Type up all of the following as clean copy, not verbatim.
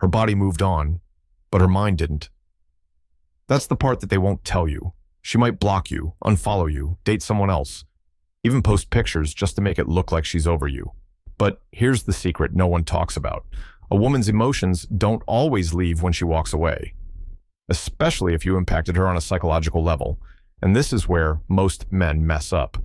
Her body moved on, but her mind didn't. That's the part that they won't tell you. She might block you, unfollow you, date someone else, even post pictures just to make it look like she's over you. But here's the secret no one talks about. A woman's emotions don't always leave when she walks away, especially if you impacted her on a psychological level. And this is where most men mess up.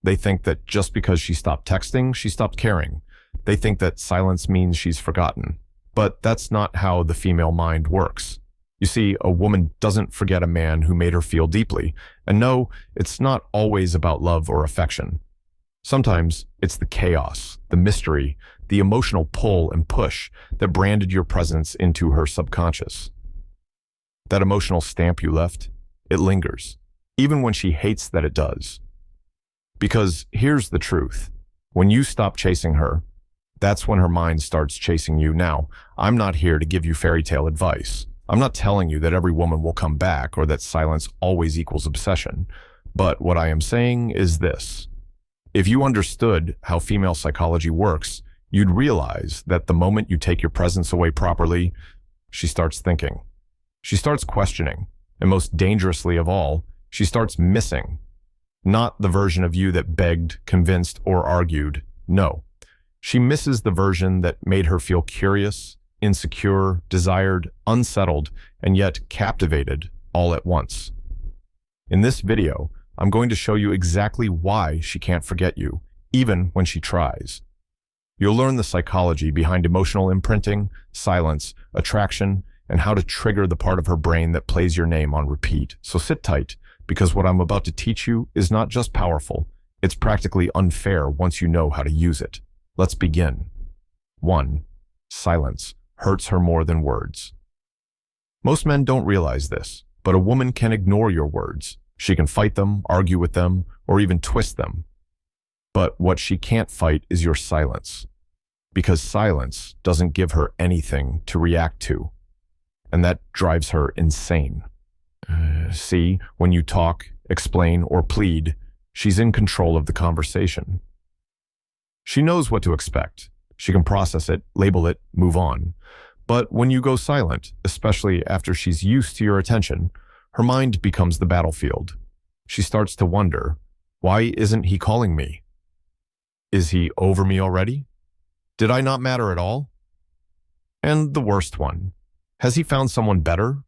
They think that just because she stopped texting, she stopped caring. They think that silence means she's forgotten. But that's not how the female mind works. You see, a woman doesn't forget a man who made her feel deeply. And no, it's not always about love or affection. Sometimes it's the chaos, the mystery, the emotional pull and push that branded your presence into her subconscious. That emotional stamp you left, it lingers, even when she hates that it does. Because here's the truth. When you stop chasing her, that's when her mind starts chasing you. Now, I'm not here to give you fairy tale advice. I'm not telling you that every woman will come back or that silence always equals obsession. But what I am saying is this. If you understood how female psychology works, you'd realize that the moment you take your presence away properly, she starts thinking. She starts questioning. And most dangerously of all, she starts missing. Not the version of you that begged, convinced, or argued. No. She misses the version that made her feel curious, insecure, desired, unsettled, and yet captivated all at once. In this video, I'm going to show you exactly why she can't forget you, even when she tries. You'll learn the psychology behind emotional imprinting, silence, attraction, and how to trigger the part of her brain that plays your name on repeat. So sit tight, because what I'm about to teach you is not just powerful, it's practically unfair once you know how to use it. Let's begin. 1. Silence hurts her more than words. Most men don't realize this, but a woman can ignore your words. She can fight them, argue with them, or even twist them. But what she can't fight is your silence, because silence doesn't give her anything to react to, and that drives her insane. See, when you talk, explain, or plead, she's in control of the conversation. She knows what to expect. She can process it, label it, move on. But when you go silent, especially after she's used to your attention, her mind becomes the battlefield. She starts to wonder, why isn't he calling me? Is he over me already? Did I not matter at all? And the worst one, has he found someone better?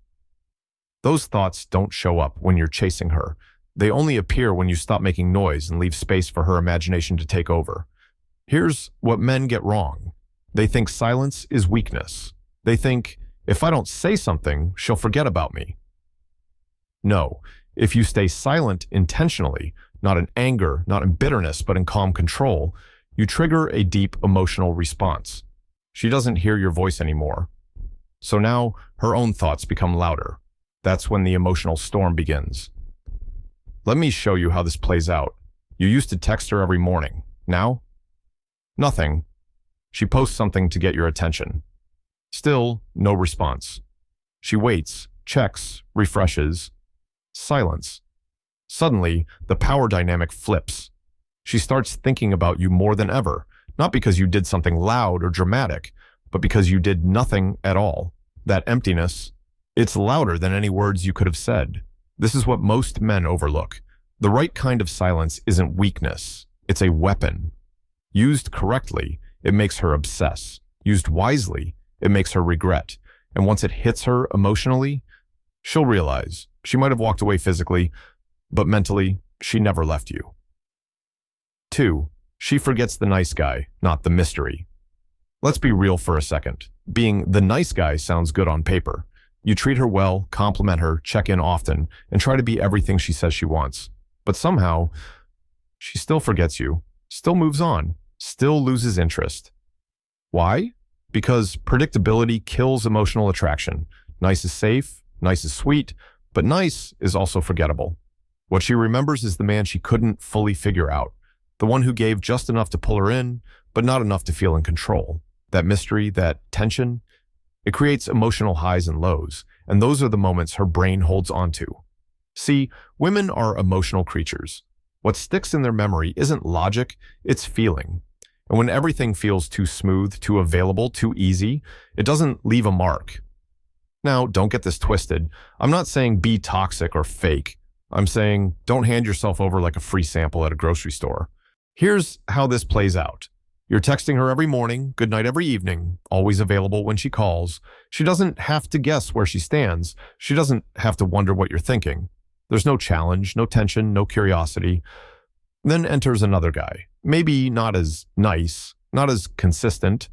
Those thoughts don't show up when you're chasing her. They only appear when you stop making noise and leave space for her imagination to take over. Here's what men get wrong. They think silence is weakness. They think, if I don't say something, she'll forget about me. No, if you stay silent intentionally, not in anger, not in bitterness, but in calm control, you trigger a deep emotional response. She doesn't hear your voice anymore. So now her own thoughts become louder. That's when the emotional storm begins. Let me show you how this plays out. You used to text her every morning. Now? Nothing. She posts something to get your attention. Still, no response. She waits, checks, refreshes. Silence. Suddenly, the power dynamic flips. She starts thinking about you more than ever, not because you did something loud or dramatic, but because you did nothing at all. That emptiness, it's louder than any words you could have said. This is what most men overlook. The right kind of silence isn't weakness. It's a weapon. Used correctly, it makes her obsess. Used wisely, it makes her regret. And once it hits her emotionally, she'll realize she might have walked away physically, but mentally, she never left you. 2. She forgets the nice guy, not the mystery. Let's be real for a second. Being the nice guy sounds good on paper. You treat her well, compliment her, check in often, and try to be everything she says she wants. But somehow, she still forgets you, still moves on, still loses interest. Why? Because predictability kills emotional attraction. Nice is safe, nice is sweet, but nice is also forgettable. What she remembers is the man she couldn't fully figure out, the one who gave just enough to pull her in, but not enough to feel in control. That mystery, that tension, it creates emotional highs and lows, and those are the moments her brain holds onto. See, women are emotional creatures. What sticks in their memory isn't logic, it's feeling. And when everything feels too smooth, too available, too easy, it doesn't leave a mark. Now, don't get this twisted. I'm not saying be toxic or fake. I'm saying don't hand yourself over like a free sample at a grocery store. Here's how this plays out. You're texting her every morning, good night every evening, always available when she calls. She doesn't have to guess where she stands. She doesn't have to wonder what you're thinking. There's no challenge, no tension, no curiosity. Then enters another guy. Maybe not as nice, not as consistent,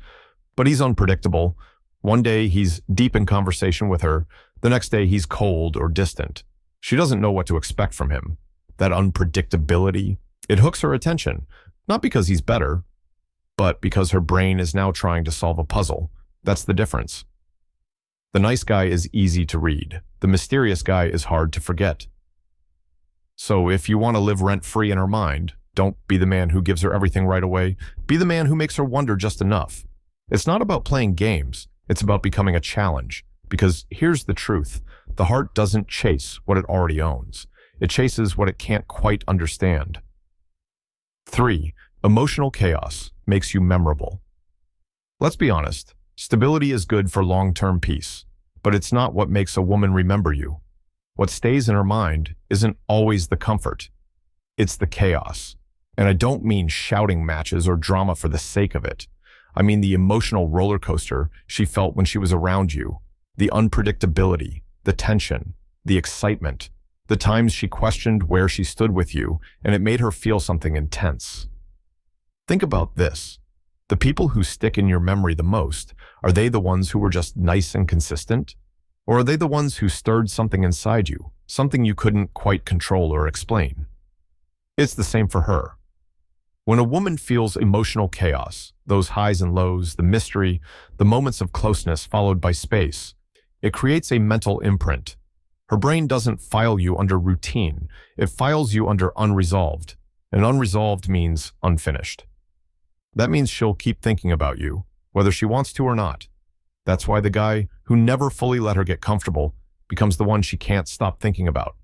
but he's unpredictable. One day he's deep in conversation with her. The next day he's cold or distant. She doesn't know what to expect from him. That unpredictability, it hooks her attention. Not because he's better, but because her brain is now trying to solve a puzzle. That's the difference. The nice guy is easy to read. The mysterious guy is hard to forget. So if you want to live rent-free in her mind, don't be the man who gives her everything right away. Be the man who makes her wonder just enough. It's not about playing games. It's about becoming a challenge. Because here's the truth. The heart doesn't chase what it already owns. It chases what it can't quite understand. 3. Emotional chaos makes you memorable. Let's be honest. Stability is good for long-term peace, but it's not what makes a woman remember you. What stays in her mind isn't always the comfort. It's the chaos. And I don't mean shouting matches or drama for the sake of it. I mean the emotional roller coaster she felt when she was around you, the unpredictability, the tension, the excitement, the times she questioned where she stood with you, and it made her feel something intense. Think about this. The people who stick in your memory the most, are they the ones who were just nice and consistent? Or are they the ones who stirred something inside you, something you couldn't quite control or explain? It's the same for her. When a woman feels emotional chaos, those highs and lows, the mystery, the moments of closeness followed by space, it creates a mental imprint. Her brain doesn't file you under routine, it files you under unresolved, and unresolved means unfinished. That means she'll keep thinking about you, whether she wants to or not. That's why the guy who never fully let her get comfortable becomes the one she can't stop thinking about.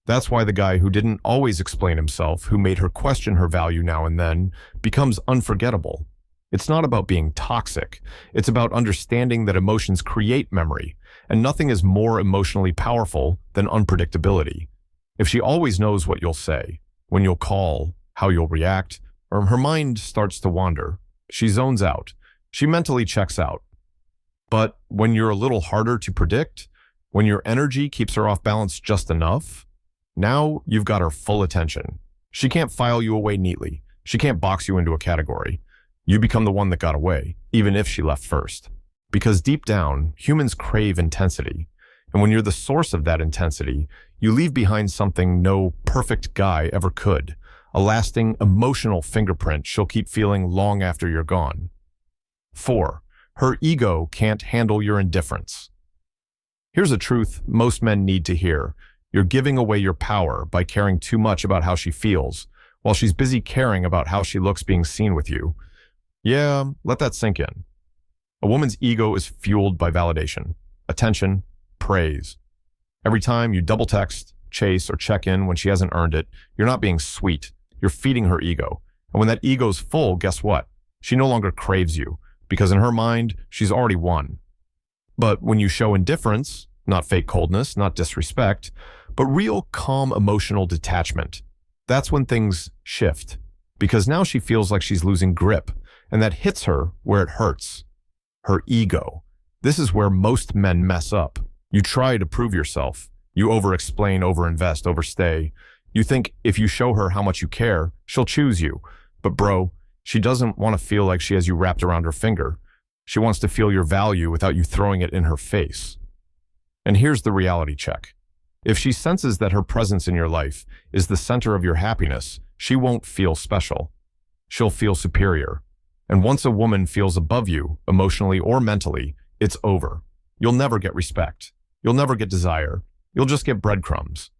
That's why the guy who didn't always explain himself, who made her question her value now and then, becomes unforgettable. It's not about being toxic. It's about understanding that emotions create memory, and nothing is more emotionally powerful than unpredictability. If she always knows what you'll say, when you'll call, how you'll react, or her mind starts to wander, she zones out. She mentally checks out. But when you're a little harder to predict, when your energy keeps her off balance just enough, now you've got her full attention. She can't file you away neatly. She can't box you into a category. You become the one that got away, even if she left first. Because deep down, humans crave intensity. And when you're the source of that intensity, you leave behind something no perfect guy ever could. A lasting emotional fingerprint she'll keep feeling long after you're gone. 4. Her ego can't handle your indifference. Here's a truth most men need to hear. You're giving away your power by caring too much about how she feels, while she's busy caring about how she looks being seen with you. Yeah, let that sink in. A woman's ego is fueled by validation, attention, praise. Every time you double text, chase, or check in when she hasn't earned it, you're not being sweet. You're feeding her ego. And when that ego's full, guess what? She no longer craves you, because in her mind, she's already won. But when you show indifference, not fake coldness, not disrespect, but real calm emotional detachment, that's when things shift. Because now she feels like she's losing grip, and that hits her where it hurts. Her ego. This is where most men mess up. You try to prove yourself. You overexplain, overinvest, overstay. You think if you show her how much you care, she'll choose you. But bro, she doesn't want to feel like she has you wrapped around her finger. She wants to feel your value without you throwing it in her face. And here's the reality check. If she senses that her presence in your life is the center of your happiness, she won't feel special. She'll feel superior. And once a woman feels above you, emotionally or mentally, it's over. You'll never get respect. You'll never get desire. You'll just get breadcrumbs.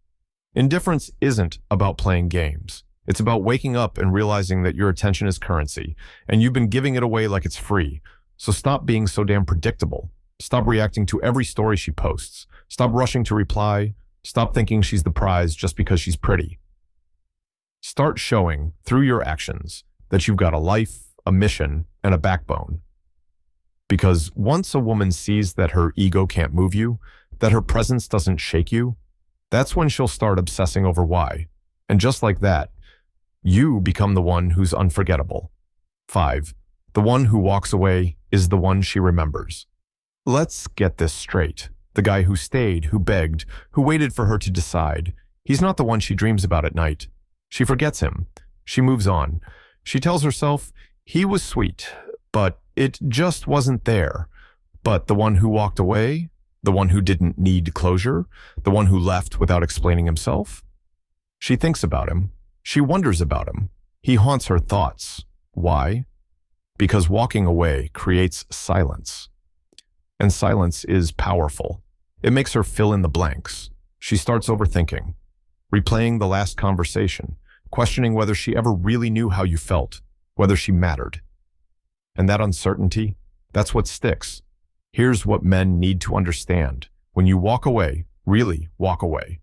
Indifference isn't about playing games. It's about waking up and realizing that your attention is currency, and you've been giving it away like it's free. So stop being so damn predictable. Stop reacting to every story she posts. Stop rushing to reply. Stop thinking she's the prize just because she's pretty. Start showing, through your actions, that you've got a life, a mission, and a backbone. Because once a woman sees that her ego can't move you, that her presence doesn't shake you, that's when she'll start obsessing over why. And just like that, you become the one who's unforgettable. 5. The one who walks away is the one she remembers. Let's get this straight. The guy who stayed, who begged, who waited for her to decide, he's not the one she dreams about at night. She forgets him. She moves on. She tells herself, he was sweet, but it just wasn't there. But the one who walked away, the one who didn't need closure, the one who left without explaining himself, she thinks about him. She wonders about him. He haunts her thoughts. Why? Because walking away creates silence. And silence is powerful. It makes her fill in the blanks. She starts overthinking, replaying the last conversation, questioning whether she ever really knew how you felt, whether she mattered. And that uncertainty, that's what sticks. Here's what men need to understand. When you walk away, really walk away.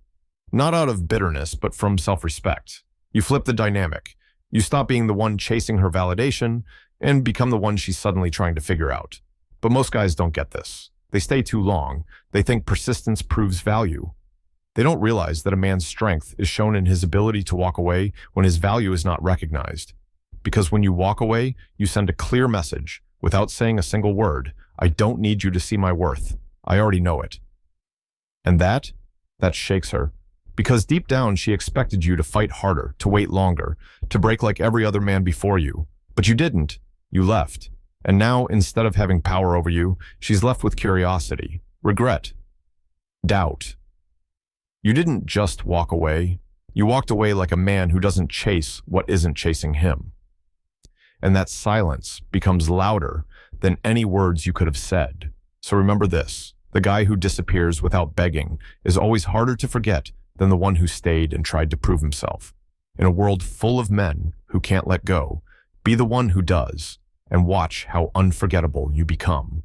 Not out of bitterness, but from self-respect. You flip the dynamic. You stop being the one chasing her validation and become the one she's suddenly trying to figure out. But most guys don't get this. They stay too long. They think persistence proves value. They don't realize that a man's strength is shown in his ability to walk away when his value is not recognized. Because when you walk away, you send a clear message without saying a single word. I don't need you to see my worth. I already know it. And that shakes her. Because deep down, she expected you to fight harder, to wait longer, to break like every other man before you. But you didn't. You left. And now, instead of having power over you, she's left with curiosity, regret, doubt. You didn't just walk away. You walked away like a man who doesn't chase what isn't chasing him. And that silence becomes louder than any words you could have said. So remember this, the guy who disappears without begging is always harder to forget than the one who stayed and tried to prove himself. In a world full of men who can't let go, be the one who does, and watch how unforgettable you become.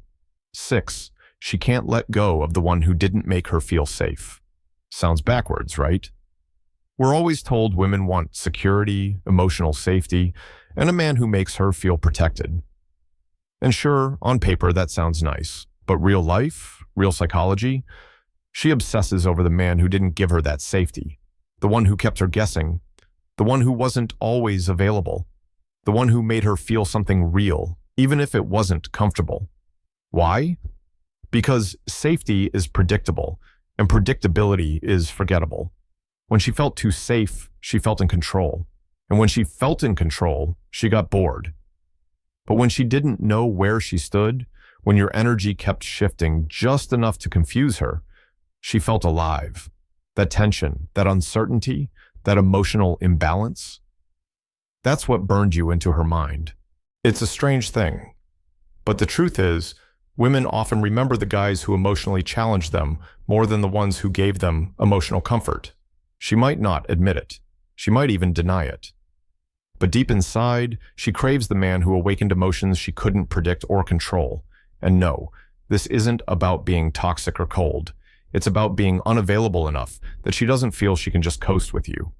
6. She can't let go of the one who didn't make her feel safe. Sounds backwards, right? We're always told women want security, emotional safety, and a man who makes her feel protected. And sure, on paper that sounds nice, but real life, real psychology, she obsesses over the man who didn't give her that safety, the one who kept her guessing, the one who wasn't always available, the one who made her feel something real, even if it wasn't comfortable. Why? Because safety is predictable, and predictability is forgettable. When she felt too safe, she felt in control. And when she felt in control, she got bored. But when she didn't know where she stood, when your energy kept shifting just enough to confuse her, she felt alive. That tension, that uncertainty, that emotional imbalance, that's what burned you into her mind. It's a strange thing. But the truth is, women often remember the guys who emotionally challenged them more than the ones who gave them emotional comfort. She might not admit it. She might even deny it. But deep inside, she craves the man who awakened emotions she couldn't predict or control. And no, this isn't about being toxic or cold. It's about being unavailable enough that she doesn't feel she can just coast with you.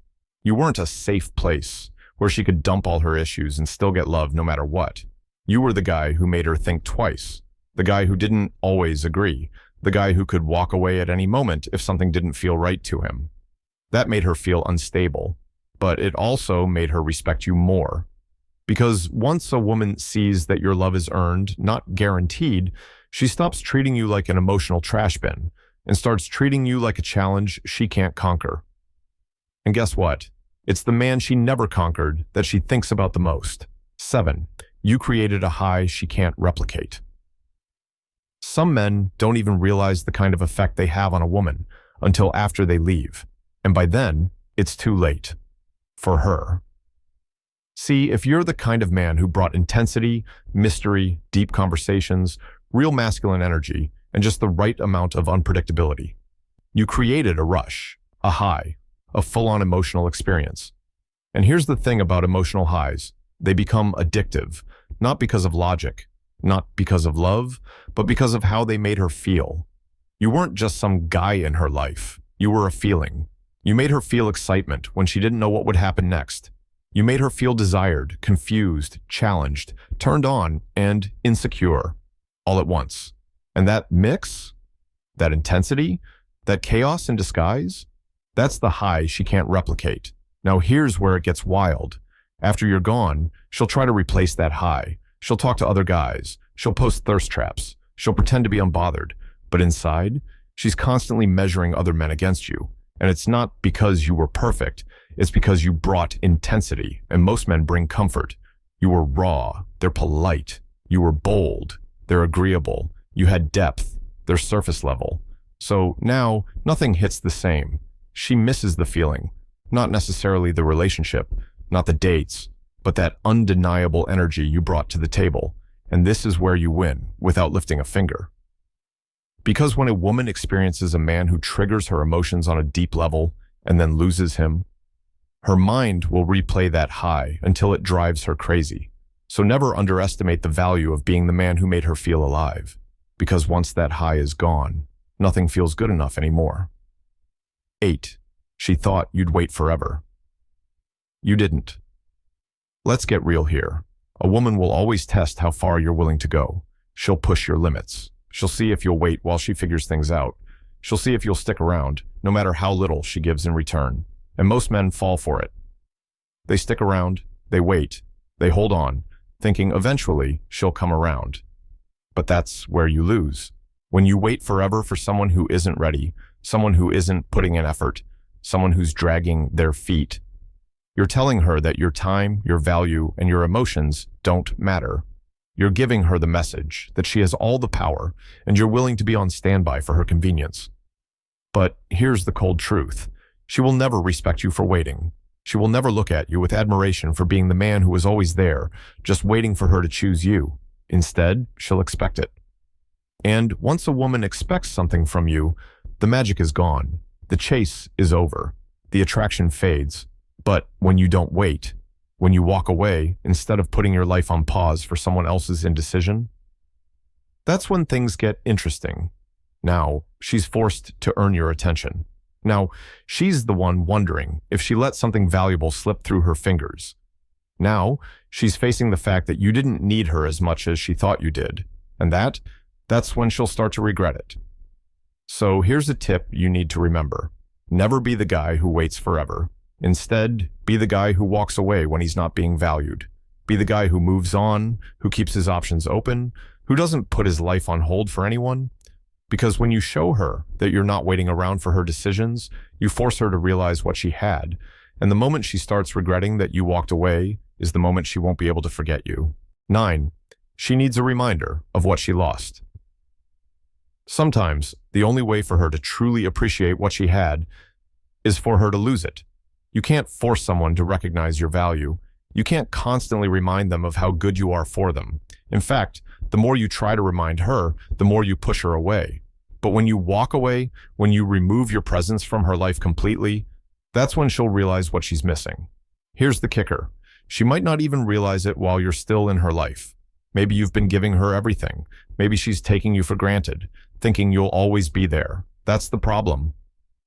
You weren't a safe place where she could dump all her issues and still get love no matter what. You were the guy who made her think twice. The guy who didn't always agree. The guy who could walk away at any moment if something didn't feel right to him. That made her feel unstable, but it also made her respect you more. Because once a woman sees that your love is earned, not guaranteed, she stops treating you like an emotional trash bin and starts treating you like a challenge she can't conquer. And guess what? It's the man she never conquered that she thinks about the most. 7. You created a high she can't replicate. Some men don't even realize the kind of effect they have on a woman until after they leave. And by then, it's too late. For her. See, if you're the kind of man who brought intensity, mystery, deep conversations, real masculine energy, and just the right amount of unpredictability, you created a rush, a high, a full-on emotional experience. And here's the thing about emotional highs. They become addictive, not because of logic, not because of love, but because of how they made her feel. You weren't just some guy in her life. You were a feeling. You made her feel excitement when she didn't know what would happen next. You made her feel desired, confused, challenged, turned on, and insecure, all at once. And that mix, that intensity, that chaos in disguise, that's the high she can't replicate. Now here's where it gets wild. After you're gone, she'll try to replace that high. She'll talk to other guys. She'll post thirst traps. She'll pretend to be unbothered. But inside, she's constantly measuring other men against you. And it's not because you were perfect. It's because you brought intensity, and most men bring comfort. You were raw. They're polite. You were bold. They're agreeable. You had depth. They're surface level. So now, nothing hits the same. She misses the feeling. Not necessarily the relationship, not the dates, but that undeniable energy you brought to the table. And this is where you win, without lifting a finger. Because when a woman experiences a man who triggers her emotions on a deep level and then loses him, her mind will replay that high until it drives her crazy. So never underestimate the value of being the man who made her feel alive. Because once that high is gone, nothing feels good enough anymore. 8. She thought you'd wait forever. You didn't. Let's get real here. A woman will always test how far you're willing to go. She'll push your limits. She'll see if you'll wait while she figures things out. She'll see if you'll stick around, no matter how little she gives in return. And most men fall for it. They stick around, they wait, they hold on, thinking eventually she'll come around. But that's where you lose. When you wait forever for someone who isn't ready, someone who isn't putting in effort, someone who's dragging their feet, you're telling her that your time, your value, and your emotions don't matter. You're giving her the message that she has all the power and you're willing to be on standby for her convenience. But here's the cold truth. She will never respect you for waiting. She will never look at you with admiration for being the man who was always there, just waiting for her to choose you. Instead, she'll expect it. And once a woman expects something from you, the magic is gone. The chase is over. The attraction fades. But when you don't wait, when you walk away instead of putting your life on pause for someone else's indecision, that's when things get interesting. Now, she's forced to earn your attention. Now, she's the one wondering if she let something valuable slip through her fingers. Now, she's facing the fact that you didn't need her as much as she thought you did. And that's when she'll start to regret it. So here's a tip you need to remember. Never be the guy who waits forever. Instead, be the guy who walks away when he's not being valued. Be the guy who moves on, who keeps his options open, who doesn't put his life on hold for anyone. Because when you show her that you're not waiting around for her decisions, you force her to realize what she had. And the moment she starts regretting that you walked away is the moment she won't be able to forget you. 9. She needs a reminder of what she lost. Sometimes, the only way for her to truly appreciate what she had is for her to lose it. You can't force someone to recognize your value. You can't constantly remind them of how good you are for them. In fact, the more you try to remind her, the more you push her away. But when you walk away, when you remove your presence from her life completely, that's when she'll realize what she's missing. Here's the kicker. She might not even realize it while you're still in her life. Maybe you've been giving her everything. Maybe she's taking you for granted, thinking you'll always be there. That's the problem.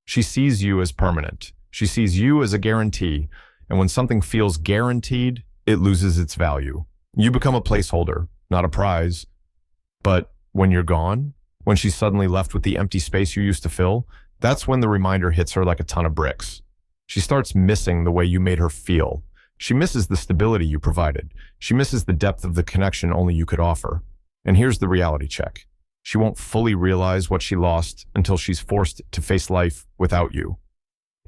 She sees you as permanent. She sees you as a guarantee. And when something feels guaranteed, it loses its value. You become a placeholder, not a prize. But when you're gone, when she's suddenly left with the empty space you used to fill, that's when the reminder hits her like a ton of bricks. She starts missing the way you made her feel. She misses the stability you provided. She misses the depth of the connection only you could offer. And here's the reality check. She won't fully realize what she lost until she's forced to face life without you.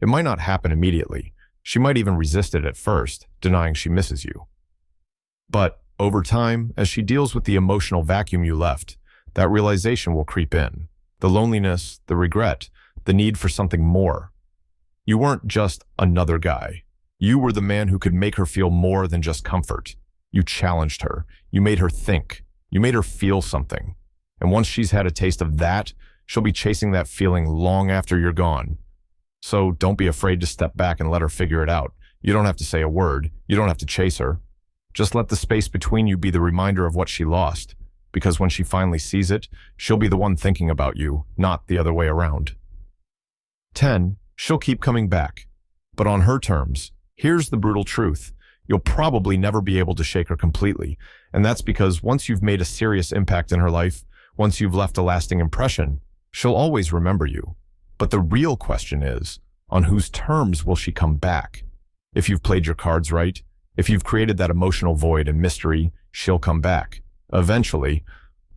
It might not happen immediately. She might even resist it at first, denying she misses you. But over time, as she deals with the emotional vacuum you left, that realization will creep in. The loneliness, the regret, the need for something more. You weren't just another guy. You were the man who could make her feel more than just comfort. You challenged her. You made her think. You made her feel something. And once she's had a taste of that, she'll be chasing that feeling long after you're gone. So don't be afraid to step back and let her figure it out. You don't have to say a word. You don't have to chase her. Just let the space between you be the reminder of what she lost. Because when she finally sees it, she'll be the one thinking about you, not the other way around. 10. She'll keep coming back. But on her terms. Here's the brutal truth. you'll probably never be able to shake her completely. And that's because once you've made a serious impact in her life, once you've left a lasting impression, she'll always remember you. But the real question is, on whose terms will she come back? If you've played your cards right, if you've created that emotional void and mystery, she'll come back. Eventually.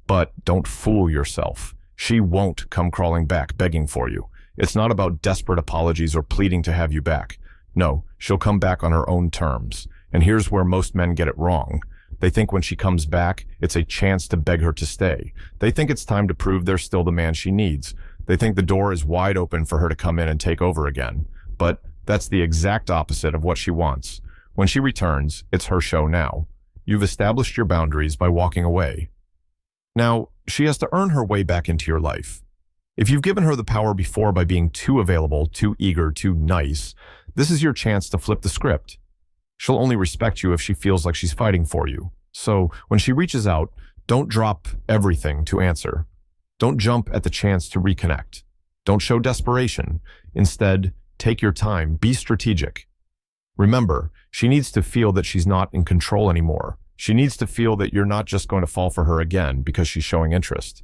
But don't fool yourself. She won't come crawling back begging for you. It's not about desperate apologies or pleading to have you back. No, she'll come back on her own terms. And here's where most men get it wrong. They think when she comes back, it's a chance to beg her to stay. They think it's time to prove they're still the man she needs. They think the door is wide open for her to come in and take over again. But that's the exact opposite of what she wants. When she returns, it's her show now. You've established your boundaries by walking away. Now, she has to earn her way back into your life. If you've given her the power before by being too available, too eager, too nice, this is your chance to flip the script. She'll only respect you if she feels like she's fighting for you. So when she reaches out, don't drop everything to answer. Don't jump at the chance to reconnect. Don't show desperation. Instead, take your time. Be strategic. Remember, she needs to feel that she's not in control anymore. She needs to feel that you're not just going to fall for her again because she's showing interest.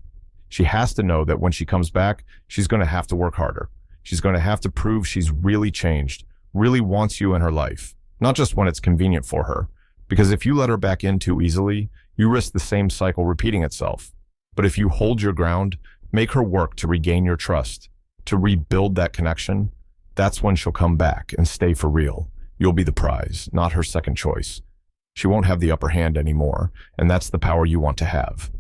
She has to know that when she comes back, she's going to have to work harder. She's going to have to prove she's really changed, really wants you in her life, not just when it's convenient for her. Because if you let her back in too easily, you risk the same cycle repeating itself. But if you hold your ground, make her work to regain your trust, to rebuild that connection, that's when she'll come back and stay for real. You'll be the prize, not her second choice. She won't have the upper hand anymore, and that's the power you want to have.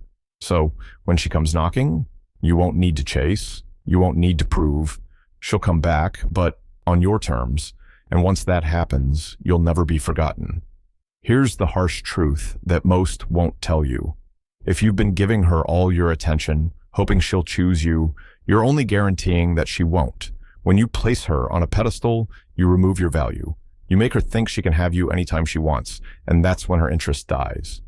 So when she comes knocking, you won't need to chase, you won't need to prove. She'll come back, but on your terms, and once that happens, you'll never be forgotten. Here's the harsh truth that most won't tell you. If you've been giving her all your attention, hoping she'll choose you, you're only guaranteeing that she won't. When you place her on a pedestal, you remove your value. You make her think she can have you anytime she wants, and that's when her interest dies.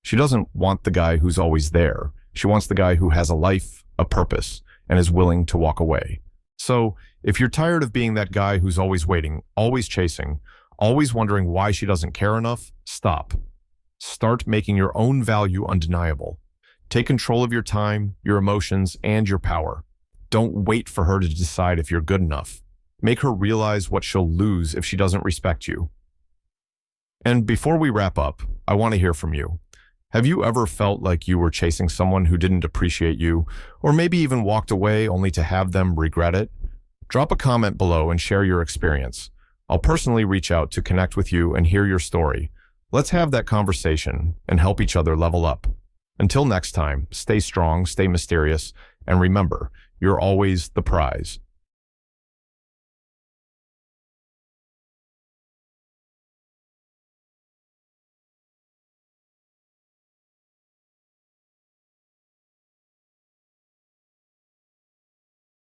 She doesn't want the guy who's always there. She wants the guy who has a life, a purpose, and is willing to walk away. So, if you're tired of being that guy who's always waiting, always chasing, always wondering why she doesn't care enough, stop. Start making your own value undeniable. Take control of your time, your emotions, and your power. Don't wait for her to decide if you're good enough. Make her realize what she'll lose if she doesn't respect you. And before we wrap up, I want to hear from you. Have you ever felt like you were chasing someone who didn't appreciate you, or maybe even walked away only to have them regret it? Drop a comment below and share your experience. I'll personally reach out to connect with you and hear your story. Let's have that conversation and help each other level up. Until next time, stay strong, stay mysterious, and remember, you're always the prize.